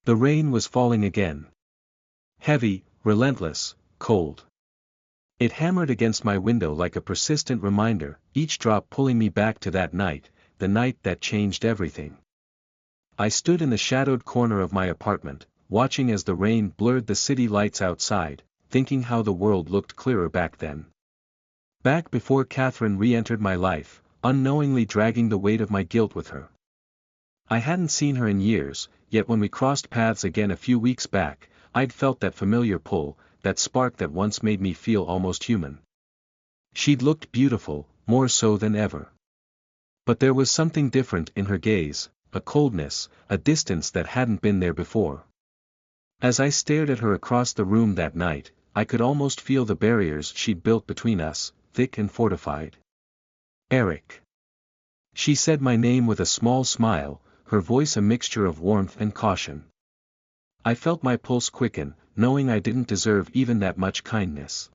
The rain was falling again. Heavy, relentless, cold. It hammered against my window like a persistent reminder, each drop pulling me back to that night, the night that changed everything. I stood in the shadowed corner of my apartment, watching as the rain blurred the city lights outside, thinking how the world looked clearer back then. Back before Catherine re-entered my life, unknowingly dragging the weight of my guilt with her. I hadn't seen her in years, yet when we crossed paths again a few weeks back, I'd felt that familiar pull, that spark that once made me feel almost human. She'd looked beautiful, more so than ever. But there was something different in her gaze, a coldness, a distance that hadn't been there before. As I stared at her across the room that night, I could almost feel the barriers she'd built between us, thick and fortified. Eric. She said my name with a small smile, her voice a mixture of warmth and caution. I felt my pulse quicken, knowing I didn't deserve even that much kindness.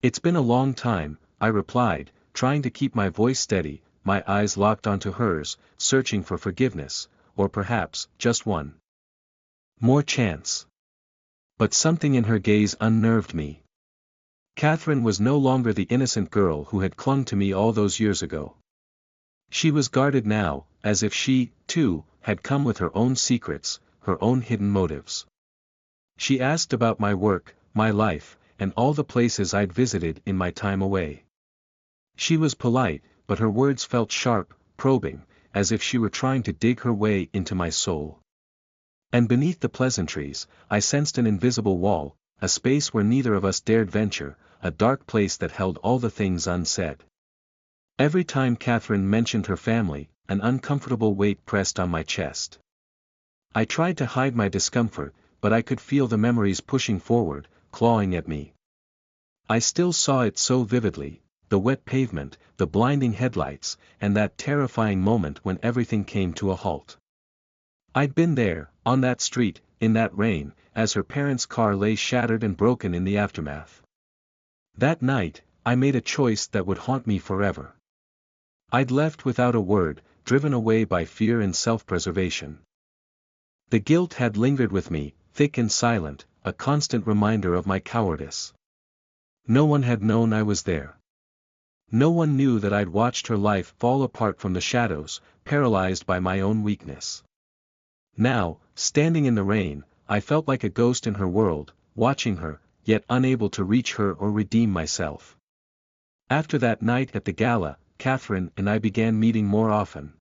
It's been a long time, I replied, trying to keep my voice steady, my eyes locked onto hers, searching for forgiveness, or perhaps, just one more chance. But something in her gaze unnerved me. Catherine was no longer the innocent girl who had clung to me all those years ago. She was guarded now, as if she, too, had come with her own secrets, her own hidden motives. She asked about my work, my life, and all the places I'd visited in my time away. She was polite, but her words felt sharp, probing, as if she were trying to dig her way into my soul. And beneath the pleasantries, I sensed an invisible wall, a space where neither of us dared venture, a dark place that held all the things unsaid. Every time Catherine mentioned her family, an uncomfortable weight pressed on my chest. I tried to hide my discomfort, but I could feel the memories pushing forward, clawing at me. I still saw it so vividly, the wet pavement, the blinding headlights, and that terrifying moment when everything came to a halt. I'd been there, on that street, in that rain, as her parents' car lay shattered and broken in the aftermath. That night, I made a choice that would haunt me forever. I'd left without a word, driven away by fear and self-preservation. The guilt had lingered with me, thick and silent, a constant reminder of my cowardice. No one had known I was there. No one knew that I'd watched her life fall apart from the shadows, paralyzed by my own weakness. Now, standing in the rain, I felt like a ghost in her world, watching her, yet unable to reach her or redeem myself. After that night at the gala, Catherine and I began meeting more often.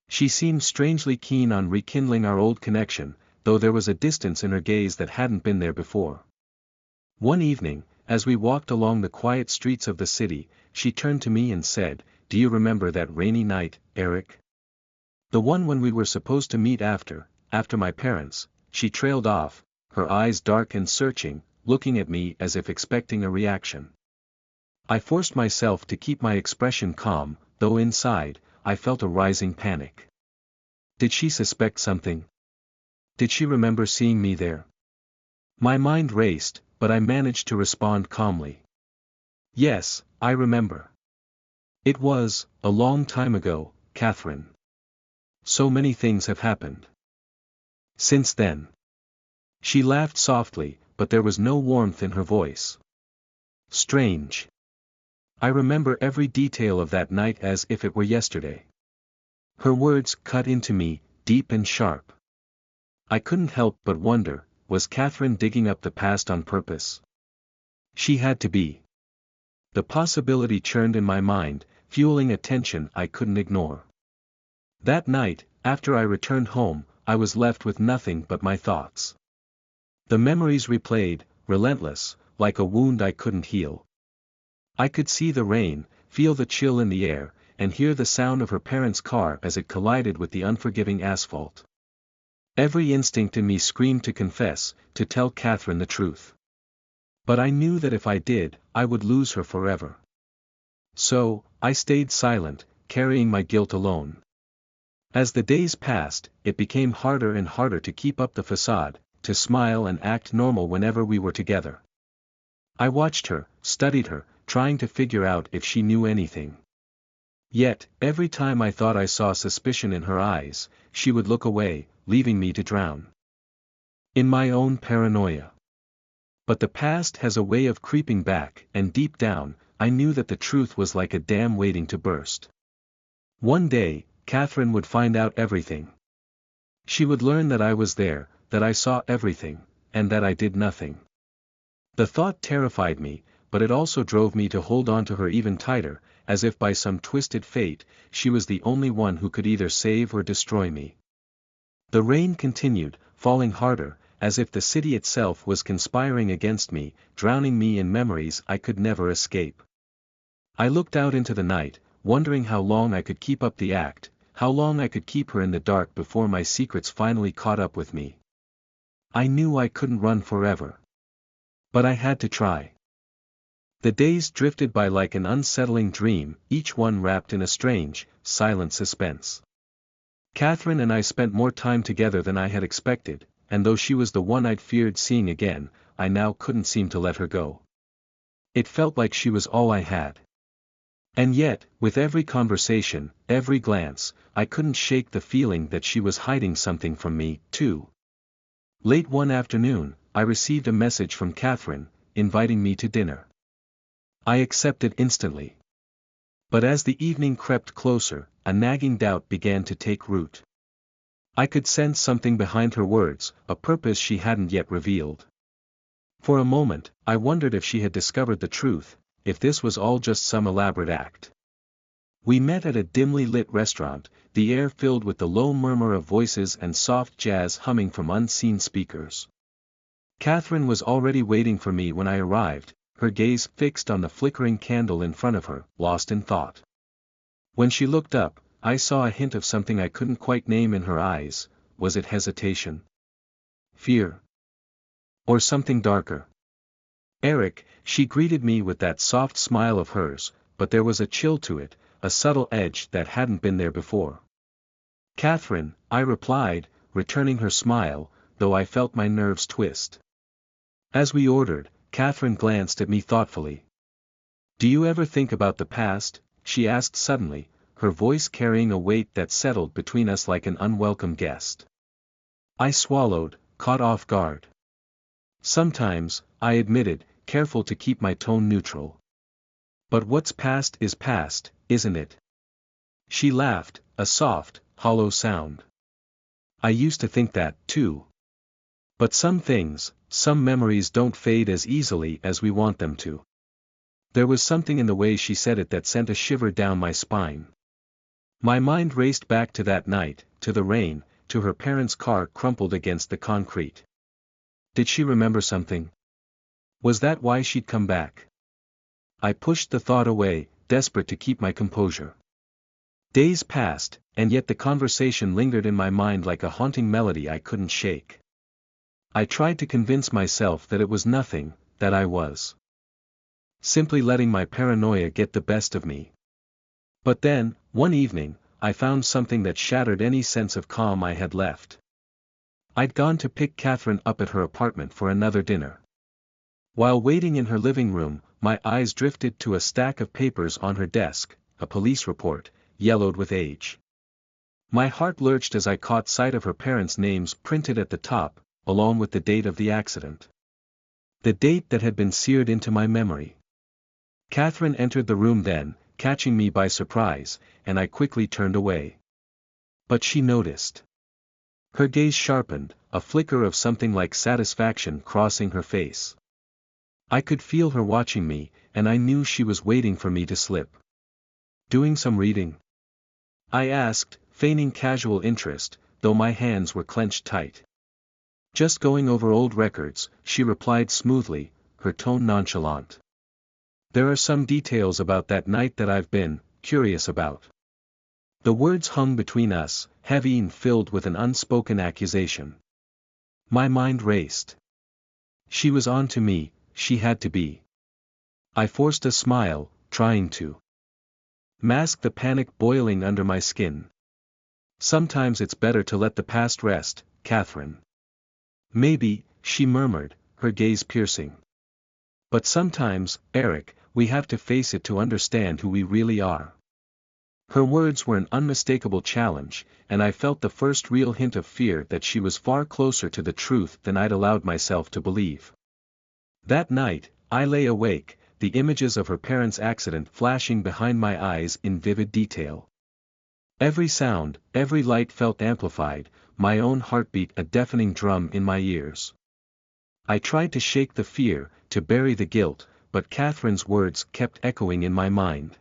She seemed strangely keen on rekindling our old connection, though there was a distance in her gaze that hadn't been there before. One evening, as we walked along the quiet streets of the city, she turned to me and said, "Do you remember that rainy night, Eric? The one when we were supposed to meet after my parents." She trailed off, her eyes dark and searching, looking at me as if expecting a reaction. I forced myself to keep my expression calm, though inside, I felt a rising panic. Did she suspect something? Did she remember seeing me there? My mind raced, but I managed to respond calmly. "Yes, I remember. It was a long time ago, Catherine. So many things have happened since then." She laughed softly, but there was no warmth in her voice. Strange. I remember every detail of that night as if it were yesterday. Her words cut into me, deep and sharp. I couldn't help but wonder, was Catherine digging up the past on purpose? She had to be. The possibility churned in my mind, fueling a tension I couldn't ignore. That night, after I returned home, I was left with nothing but my thoughts. The memories replayed, relentless, like a wound I couldn't heal. I could see the rain, feel the chill in the air, and hear the sound of her parents' car as it collided with the unforgiving asphalt. Every instinct in me screamed to confess, to tell Catherine the truth. But I knew that if I did, I would lose her forever. So, I stayed silent, carrying my guilt alone. As the days passed, it became harder and harder to keep up the facade, to smile and act normal whenever we were together. I watched her, studied her, trying to figure out if she knew anything. Yet, every time I thought I saw suspicion in her eyes, she would look away, leaving me to drown. in my own paranoia. But the past has a way of creeping back, and deep down, I knew that the truth was like a dam waiting to burst. One day, Catherine would find out everything. She would learn that I was there, that I saw everything, and that I did nothing. The thought terrified me, but it also drove me to hold on to her even tighter, as if by some twisted fate, she was the only one who could either save or destroy me. The rain continued, falling harder, as if the city itself was conspiring against me, drowning me in memories I could never escape. I looked out into the night, wondering how long I could keep up the act, how long I could keep her in the dark before my secrets finally caught up with me. I knew I couldn't run forever. But I had to try. The days drifted by like an unsettling dream, each one wrapped in a strange, silent suspense. Catherine and I spent more time together than I had expected, and though she was the one I'd feared seeing again, I now couldn't seem to let her go. It felt like she was all I had. And yet, with every conversation, every glance, I couldn't shake the feeling that she was hiding something from me, too. Late one afternoon, I received a message from Catherine, inviting me to dinner. I accepted instantly. But as the evening crept closer, a nagging doubt began to take root. I could sense something behind her words, a purpose she hadn't yet revealed. For a moment, I wondered if she had discovered the truth, if this was all just some elaborate act. We met at a dimly lit restaurant, the air filled with the low murmur of voices and soft jazz humming from unseen speakers. Catherine was already waiting for me when I arrived, her gaze fixed on the flickering candle in front of her, lost in thought. When she looked up, I saw a hint of something I couldn't quite name in her eyes. Was it hesitation? Fear? Or something darker? Eric, she greeted me with that soft smile of hers, but there was a chill to it, a subtle edge that hadn't been there before. Catherine, I replied, returning her smile, though I felt my nerves twist. As we ordered, Catherine glanced at me thoughtfully. Do you ever think about the past? She asked suddenly, her voice carrying a weight that settled between us like an unwelcome guest. I swallowed, caught off guard. Sometimes, I admitted, careful to keep my tone neutral. But what's past is past, isn't it? She laughed, a soft, hollow sound. I used to think that, too. But some things, some memories don't fade as easily as we want them to. There was something in the way she said it that sent a shiver down my spine. My mind raced back to that night, to the rain, to her parents' car crumpled against the concrete. Did she remember something? Was that why she'd come back? I pushed the thought away, desperate to keep my composure. Days passed, and yet the conversation lingered in my mind like a haunting melody I couldn't shake. I tried to convince myself that it was nothing, that I was simply letting my paranoia get the best of me. But then, one evening, I found something that shattered any sense of calm I had left. I'd gone to pick Catherine up at her apartment for another dinner. While waiting in her living room, my eyes drifted to a stack of papers on her desk, a police report, yellowed with age. My heart lurched as I caught sight of her parents' names printed at the top, along with the date of the accident. The date that had been seared into my memory. Catherine entered the room then, catching me by surprise, and I quickly turned away. But she noticed. Her gaze sharpened, a flicker of something like satisfaction crossing her face. I could feel her watching me, and I knew she was waiting for me to slip. Doing some reading? I asked, feigning casual interest, though my hands were clenched tight. Just going over old records, she replied smoothly, her tone nonchalant. There are some details about that night that I've been curious about. The words hung between us, heavy and filled with an unspoken accusation. My mind raced. She was on to me, she had to be. I forced a smile, trying to mask the panic boiling under my skin. Sometimes it's better to let the past rest, Catherine. Maybe, she murmured, her gaze piercing. But sometimes, Eric, we have to face it to understand who we really are. Her words were an unmistakable challenge, and I felt the first real hint of fear that she was far closer to the truth than I'd allowed myself to believe. That night, I lay awake, the images of her parents' accident flashing behind my eyes in vivid detail. Every sound, every light felt amplified, my own heartbeat a deafening drum in my ears. I tried to shake the fear, to bury the guilt, but Catherine's words kept echoing in my mind.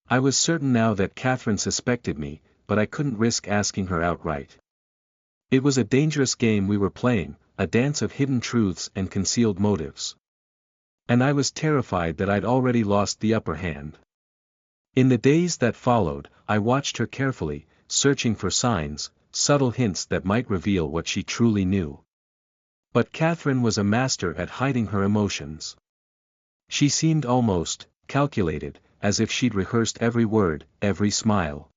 I was certain now that Catherine suspected me, but I couldn't risk asking her outright. It was a dangerous game we were playing, a dance of hidden truths and concealed motives. And I was terrified that I'd already lost the upper hand. In the days that followed, I watched her carefully, searching for signs, subtle hints that might reveal what she truly knew. But Catherine was a master at hiding her emotions. She seemed almost calculated, as if she'd rehearsed every word, every smile.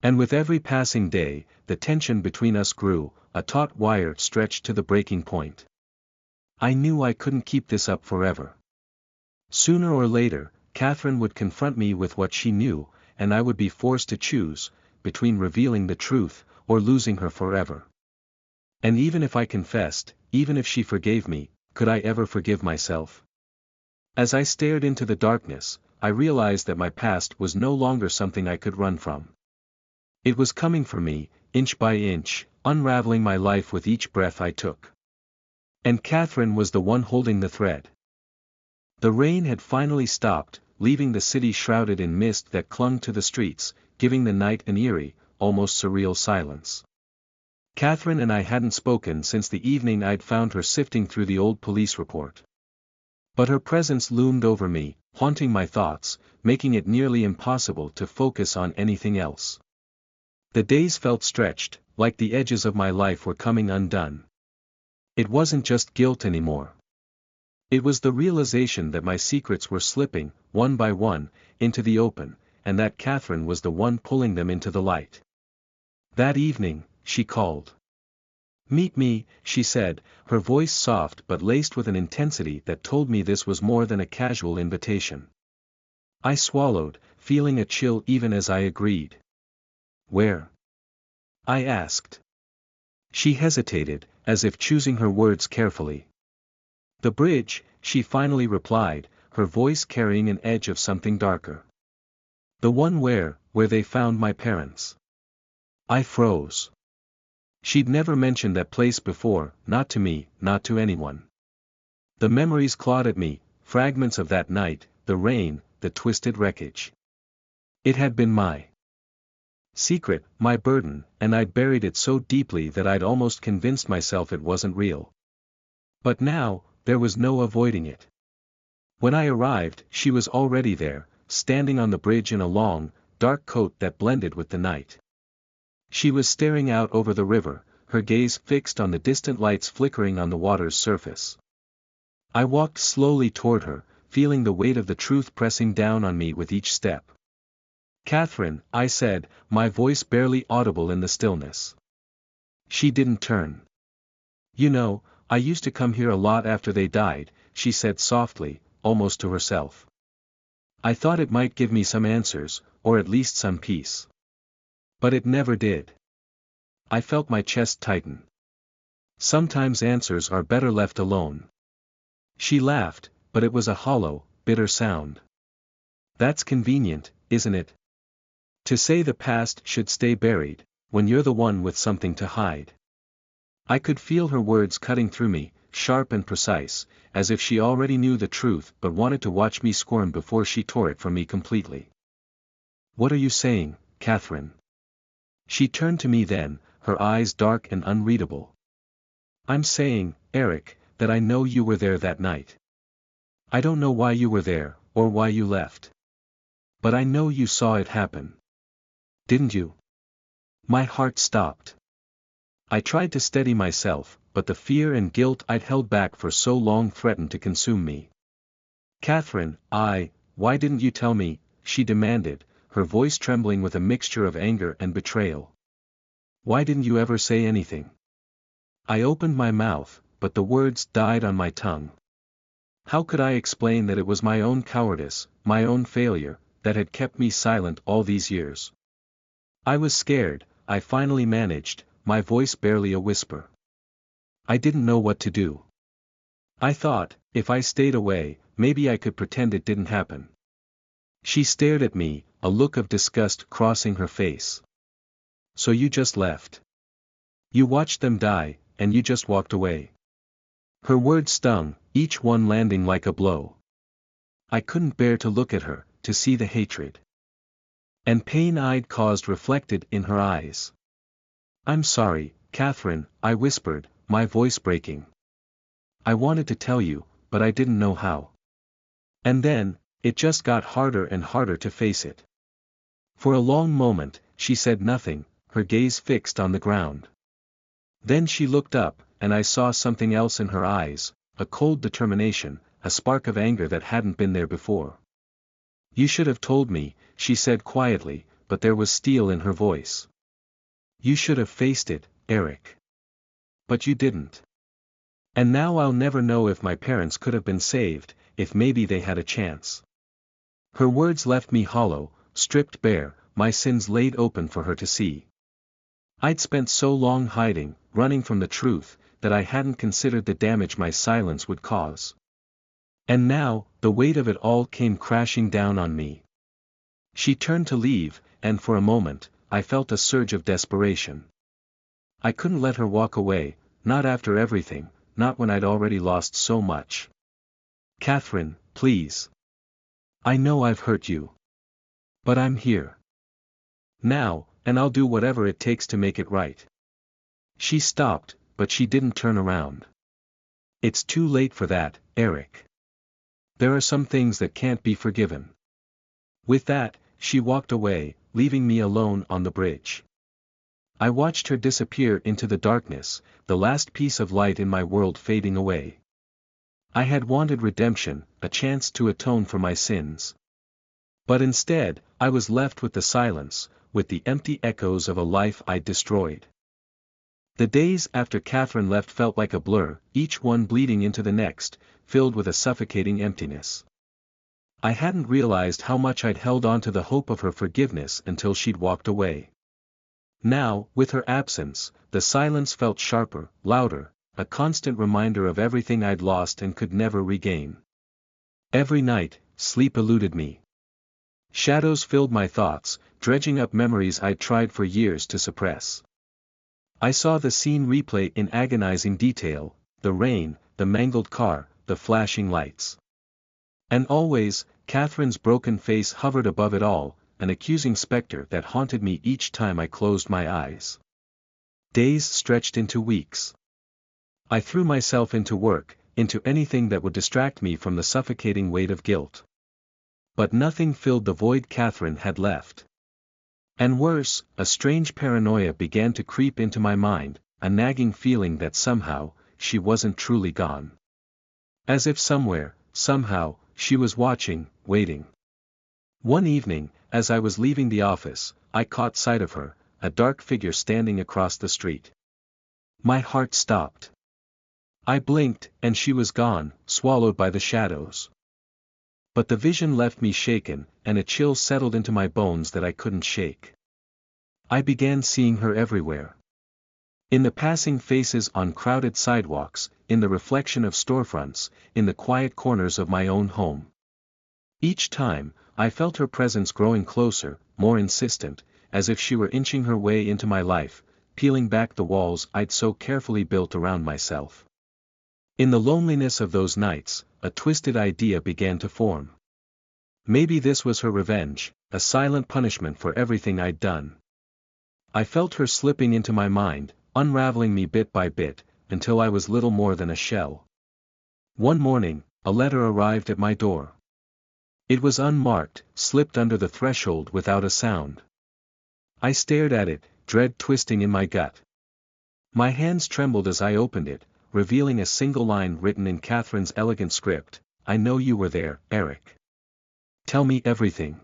And with every passing day, the tension between us grew, a taut wire stretched to the breaking point. I knew I couldn't keep this up forever. Sooner or later, Catherine would confront me with what she knew, and I would be forced to choose, between revealing the truth, or losing her forever. And even if I confessed, even if she forgave me, could I ever forgive myself? As I stared into the darkness, I realized that my past was no longer something I could run from. It was coming for me, inch by inch, unraveling my life with each breath I took. And Catherine was the one holding the thread. The rain had finally stopped, leaving the city shrouded in mist that clung to the streets, giving the night an eerie, almost surreal silence. Catherine and I hadn't spoken since the evening I'd found her sifting through the old police report. But her presence loomed over me, haunting my thoughts, making it nearly impossible to focus on anything else. The days felt stretched, like the edges of my life were coming undone. It wasn't just guilt anymore. It was the realization that my secrets were slipping, one by one, into the open, and that Catherine was the one pulling them into the light. That evening, she called. "Meet me," she said, her voice soft but laced with an intensity that told me this was more than a casual invitation. I swallowed, feeling a chill even as I agreed. "Where?" I asked. She hesitated, as if choosing her words carefully. "The bridge," she finally replied, her voice carrying an edge of something darker. "The one where they found my parents." I froze. She'd never mentioned that place before, not to me, not to anyone. The memories clawed at me, fragments of that night, the rain, the twisted wreckage. It had been my secret, my burden, and I'd buried it so deeply that I'd almost convinced myself it wasn't real. But now, there was no avoiding it. When I arrived, she was already there, standing on the bridge in a long, dark coat that blended with the night. She was staring out over the river, her gaze fixed on the distant lights flickering on the water's surface. I walked slowly toward her, feeling the weight of the truth pressing down on me with each step. "Catherine," I said, my voice barely audible in the stillness. She didn't turn. "You know, I used to come here a lot after they died," she said softly, almost to herself. "I thought it might give me some answers, or at least some peace. But it never did." I felt my chest tighten. Sometimes answers are better left alone. She laughed, but it was a hollow, bitter sound. "That's convenient, isn't it? To say the past should stay buried, when you're the one with something to hide." I could feel her words cutting through me, sharp and precise, as if she already knew the truth but wanted to watch me squirm before she tore it from me completely. "What are you saying, Catherine?" She turned to me then, her eyes dark and unreadable. "I'm saying, Eric, that I know you were there that night. I don't know why you were there, or why you left. But I know you saw it happen. Didn't you?" My heart stopped. I tried to steady myself, but the fear and guilt I'd held back for so long threatened to consume me. "Catherine, why didn't you tell me?" she demanded, her voice trembling with a mixture of anger and betrayal. "Why didn't you ever say anything?" I opened my mouth, but the words died on my tongue. How could I explain that it was my own cowardice, my own failure, that had kept me silent all these years. I was scared, I finally managed, my voice barely a whisper. I didn't know what to do. I thought, if I stayed away, maybe I could pretend it didn't happen. She stared at me, a look of disgust crossing her face. So you just left. You watched them die, and you just walked away. Her words stung, each one landing like a blow. I couldn't bear to look at her, to see the hatred and pain I'd caused reflected in her eyes. I'm sorry, Catherine, I whispered, my voice breaking. I wanted to tell you, but I didn't know how. And then, it just got harder and harder to face it. For a long moment, she said nothing, her gaze fixed on the ground. Then she looked up, and I saw something else in her eyes, a cold determination, a spark of anger that hadn't been there before. You should have told me, she said quietly, but there was steel in her voice. You should have faced it, Eric. But you didn't. And now I'll never know if my parents could have been saved, if maybe they had a chance. Her words left me hollow, stripped bare, my sins laid open for her to see. I'd spent so long hiding, running from the truth, that I hadn't considered the damage my silence would cause. And now, the weight of it all came crashing down on me. She turned to leave, and for a moment, I felt a surge of desperation. I couldn't let her walk away, not after everything, not when I'd already lost so much. Catherine, please. I know I've hurt you. But I'm here now, and I'll do whatever it takes to make it right. She stopped, but she didn't turn around. It's too late for that, Eric. There are some things that can't be forgiven. With that, she walked away, leaving me alone on the bridge. I watched her disappear into the darkness, the last piece of light in my world fading away. I had wanted redemption, a chance to atone for my sins. But instead, I was left with the silence, with the empty echoes of a life I'd destroyed. The days after Catherine left felt like a blur, each one bleeding into the next, filled with a suffocating emptiness. I hadn't realized how much I'd held on to the hope of her forgiveness until she'd walked away. Now, with her absence, the silence felt sharper, louder, a constant reminder of everything I'd lost and could never regain. Every night, sleep eluded me. Shadows filled my thoughts, dredging up memories I'd tried for years to suppress. I saw the scene replay in agonizing detail, the rain, the mangled car, the flashing lights. And always, Catherine's broken face hovered above it all, an accusing specter that haunted me each time I closed my eyes. Days stretched into weeks. I threw myself into work, into anything that would distract me from the suffocating weight of guilt. But nothing filled the void Catherine had left. And worse, a strange paranoia began to creep into my mind, a nagging feeling that somehow, she wasn't truly gone. As if somewhere, somehow, she was watching, waiting. One evening, as I was leaving the office, I caught sight of her, a dark figure standing across the street. My heart stopped. I blinked, and she was gone, swallowed by the shadows. But the vision left me shaken, and a chill settled into my bones that I couldn't shake. I began seeing her everywhere. In the passing faces on crowded sidewalks, in the reflection of storefronts, in the quiet corners of my own home. Each time, I felt her presence growing closer, more insistent, as if she were inching her way into my life, peeling back the walls I'd so carefully built around myself. In the loneliness of those nights, a twisted idea began to form. Maybe this was her revenge, a silent punishment for everything I'd done. I felt her slipping into my mind, unraveling me bit by bit, until I was little more than a shell. One morning, a letter arrived at my door. It was unmarked, slipped under the threshold without a sound. I stared at it, dread twisting in my gut. My hands trembled as I opened it, revealing a single line written in Catherine's elegant script, "I know you were there, Eric. Tell me everything."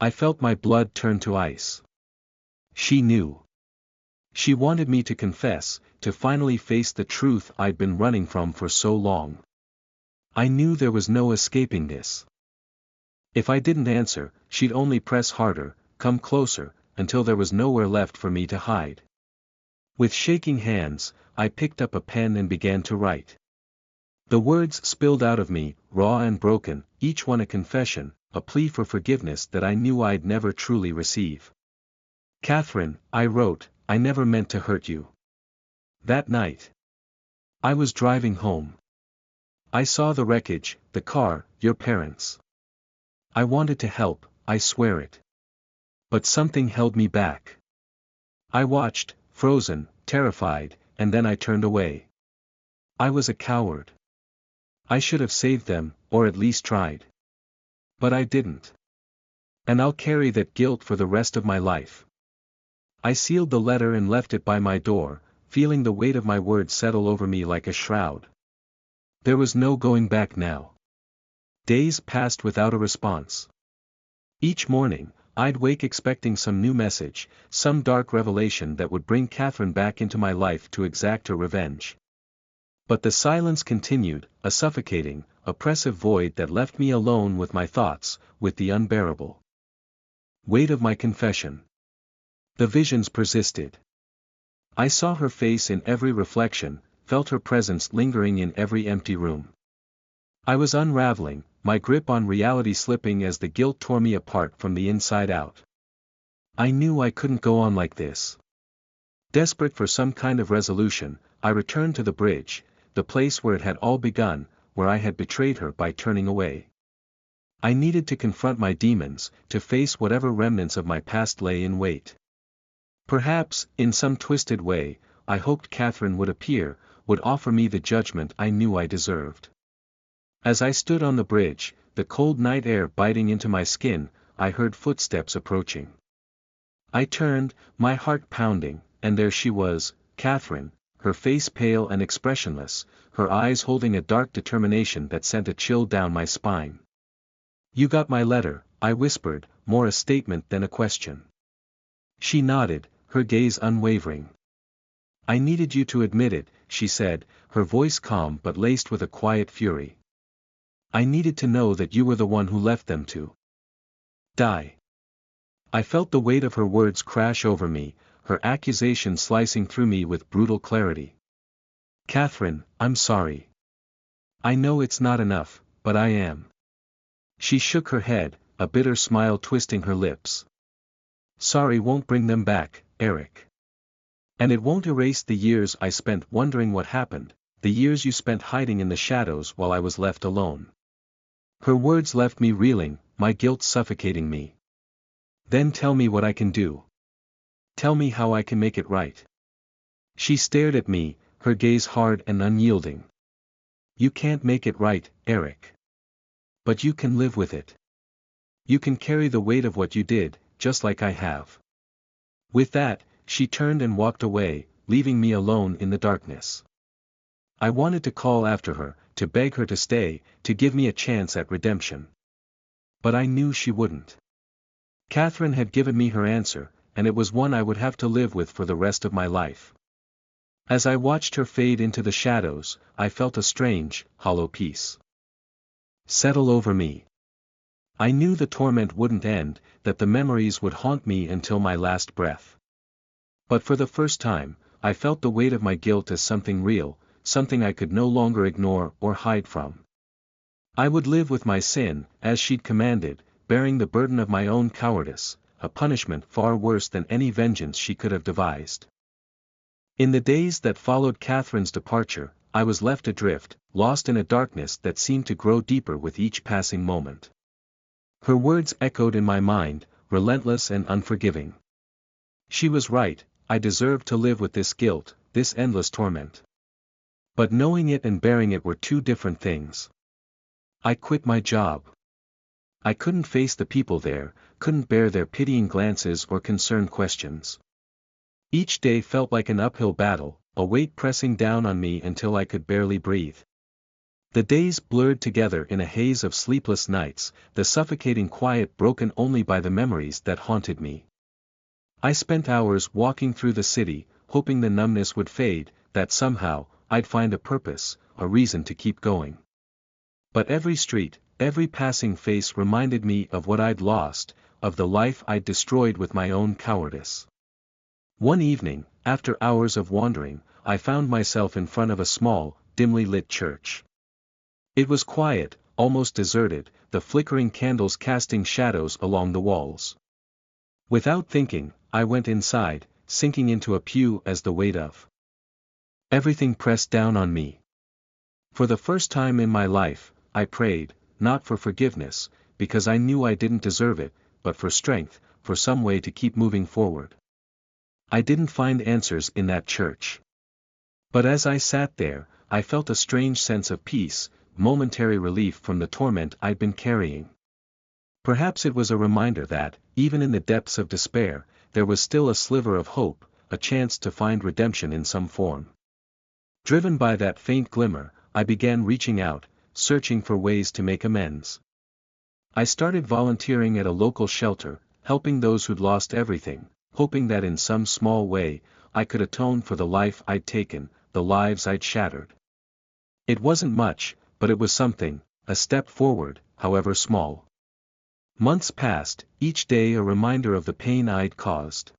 I felt my blood turn to ice. She knew. She wanted me to confess, to finally face the truth I'd been running from for so long. I knew there was no escaping this. If I didn't answer, she'd only press harder, come closer, until there was nowhere left for me to hide. With shaking hands, I picked up a pen and began to write. The words spilled out of me, raw and broken, each one a confession, a plea for forgiveness that I knew I'd never truly receive. Catherine, I wrote, I never meant to hurt you. That night, I was driving home. I saw the wreckage, the car, your parents. I wanted to help, I swear it. But something held me back. I watched, frozen, terrified, and then I turned away. I was a coward. I should have saved them, or at least tried. But I didn't. And I'll carry that guilt for the rest of my life. I sealed the letter and left it by my door, feeling the weight of my words settle over me like a shroud. There was no going back now. Days passed without a response. Each morning, I'd wake expecting some new message, some dark revelation that would bring Catherine back into my life to exact her revenge. But the silence continued, a suffocating, oppressive void that left me alone with my thoughts, with the unbearable weight of my confession. The visions persisted. I saw her face in every reflection, felt her presence lingering in every empty room. I was unraveling, my grip on reality slipping as the guilt tore me apart from the inside out. I knew I couldn't go on like this. Desperate for some kind of resolution, I returned to the bridge, the place where it had all begun, where I had betrayed her by turning away. I needed to confront my demons, to face whatever remnants of my past lay in wait. Perhaps, in some twisted way, I hoped Catherine would appear, would offer me the judgment I knew I deserved. As I stood on the bridge, the cold night air biting into my skin, I heard footsteps approaching. I turned, my heart pounding, and there she was, Catherine, her face pale and expressionless, her eyes holding a dark determination that sent a chill down my spine. "You got my letter," I whispered, more a statement than a question. She nodded, her gaze unwavering. "I needed you to admit it," she said, her voice calm but laced with a quiet fury. "I needed to know that you were the one who left them to die." I felt the weight of her words crash over me, her accusation slicing through me with brutal clarity. "Catherine, I'm sorry. I know it's not enough, but I am." She shook her head, a bitter smile twisting her lips. "Sorry won't bring them back, Eric. And it won't erase the years I spent wondering what happened, the years you spent hiding in the shadows while I was left alone." Her words left me reeling, my guilt suffocating me. "Then tell me what I can do. Tell me how I can make it right." She stared at me, her gaze hard and unyielding. "You can't make it right, Eric. But you can live with it. You can carry the weight of what you did, just like I have." With that, she turned and walked away, leaving me alone in the darkness. I wanted to call after her, to beg her to stay, to give me a chance at redemption. But I knew she wouldn't. Catherine had given me her answer, and it was one I would have to live with for the rest of my life. As I watched her fade into the shadows, I felt a strange, hollow peace settle over me. I knew the torment wouldn't end, that the memories would haunt me until my last breath. But for the first time, I felt the weight of my guilt as something real, something I could no longer ignore or hide from. I would live with my sin, as she'd commanded, bearing the burden of my own cowardice, a punishment far worse than any vengeance she could have devised. In the days that followed Catherine's departure, I was left adrift, lost in a darkness that seemed to grow deeper with each passing moment. Her words echoed in my mind, relentless and unforgiving. She was right, I deserved to live with this guilt, this endless torment. But knowing it and bearing it were two different things. I quit my job. I couldn't face the people there, couldn't bear their pitying glances or concerned questions. Each day felt like an uphill battle, a weight pressing down on me until I could barely breathe. The days blurred together in a haze of sleepless nights, the suffocating quiet broken only by the memories that haunted me. I spent hours walking through the city, hoping the numbness would fade, that somehow, I'd find a purpose, a reason to keep going. But every street, every passing face reminded me of what I'd lost, of the life I'd destroyed with my own cowardice. One evening, after hours of wandering, I found myself in front of a small, dimly lit church. It was quiet, almost deserted, the flickering candles casting shadows along the walls. Without thinking, I went inside, sinking into a pew as the weight of everything pressed down on me. For the first time in my life, I prayed, not for forgiveness, because I knew I didn't deserve it, but for strength, for some way to keep moving forward. I didn't find answers in that church. But as I sat there, I felt a strange sense of peace, momentary relief from the torment I'd been carrying. Perhaps it was a reminder that, even in the depths of despair, there was still a sliver of hope, a chance to find redemption in some form. Driven by that faint glimmer, I began reaching out, searching for ways to make amends. I started volunteering at a local shelter, helping those who'd lost everything, hoping that in some small way, I could atone for the life I'd taken, the lives I'd shattered. It wasn't much, but it was something, a step forward, however small. Months passed, each day a reminder of the pain I'd caused.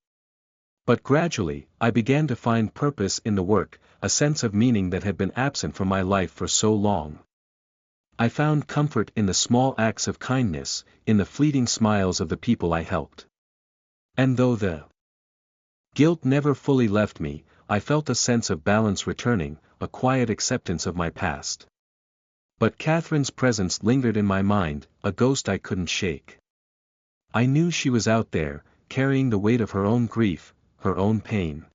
But gradually, I began to find purpose in the work, a sense of meaning that had been absent from my life for so long. I found comfort in the small acts of kindness, in the fleeting smiles of the people I helped. And though the guilt never fully left me, I felt a sense of balance returning, a quiet acceptance of my past. But Catherine's presence lingered in my mind, a ghost I couldn't shake. I knew she was out there, carrying the weight of her own grief, her own pain.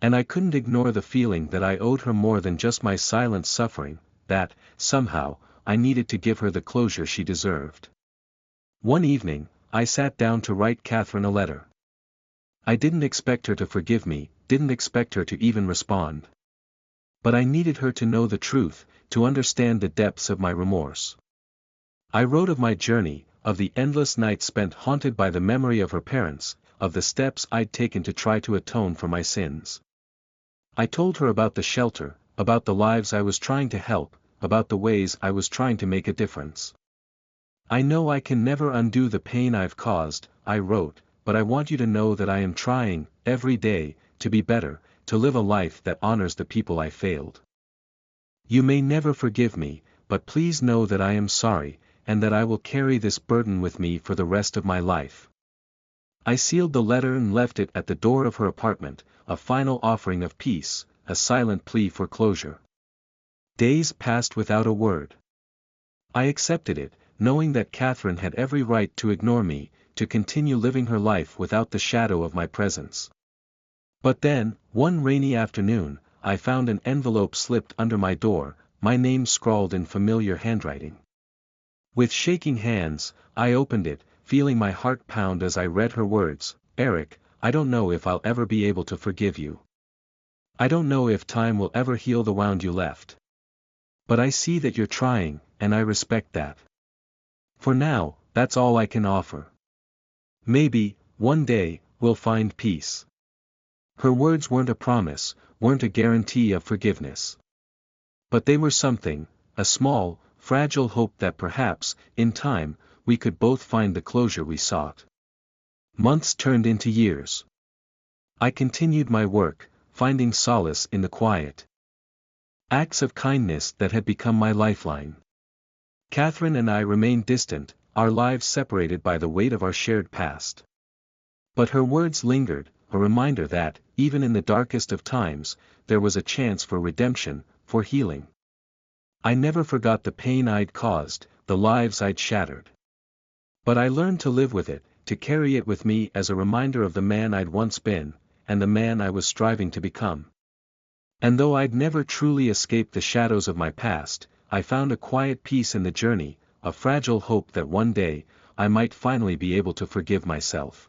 And I couldn't ignore the feeling that I owed her more than just my silent suffering, that, somehow, I needed to give her the closure she deserved. One evening, I sat down to write Catherine a letter. I didn't expect her to forgive me, didn't expect her to even respond. But I needed her to know the truth, to understand the depths of my remorse. I wrote of my journey, of the endless nights spent haunted by the memory of her parents, of the steps I'd taken to try to atone for my sins. I told her about the shelter, about the lives I was trying to help, about the ways I was trying to make a difference. I know I can never undo the pain I've caused, I wrote, but I want you to know that I am trying, every day, to be better, to live a life that honors the people I failed. You may never forgive me, but please know that I am sorry, and that I will carry this burden with me for the rest of my life. I sealed the letter and left it at the door of her apartment, a final offering of peace, a silent plea for closure. Days passed without a word. I accepted it, knowing that Catherine had every right to ignore me, to continue living her life without the shadow of my presence. But then, one rainy afternoon, I found an envelope slipped under my door, my name scrawled in familiar handwriting. With shaking hands, I opened it, feeling my heart pound as I read her words, "Eric, I don't know if I'll ever be able to forgive you. I don't know if time will ever heal the wound you left. But I see that you're trying, and I respect that. For now, that's all I can offer. Maybe, one day, we'll find peace." Her words weren't a promise, weren't a guarantee of forgiveness. But they were something, a small, fragile hope that perhaps, in time, we could both find the closure we sought. Months turned into years. I continued my work, finding solace in the quiet acts of kindness that had become my lifeline. Catherine and I remained distant, our lives separated by the weight of our shared past. But her words lingered, a reminder that, even in the darkest of times, there was a chance for redemption, for healing. I never forgot the pain I'd caused, the lives I'd shattered. But I learned to live with it, to carry it with me as a reminder of the man I'd once been, and the man I was striving to become. And though I'd never truly escaped the shadows of my past, I found a quiet peace in the journey, a fragile hope that one day, I might finally be able to forgive myself.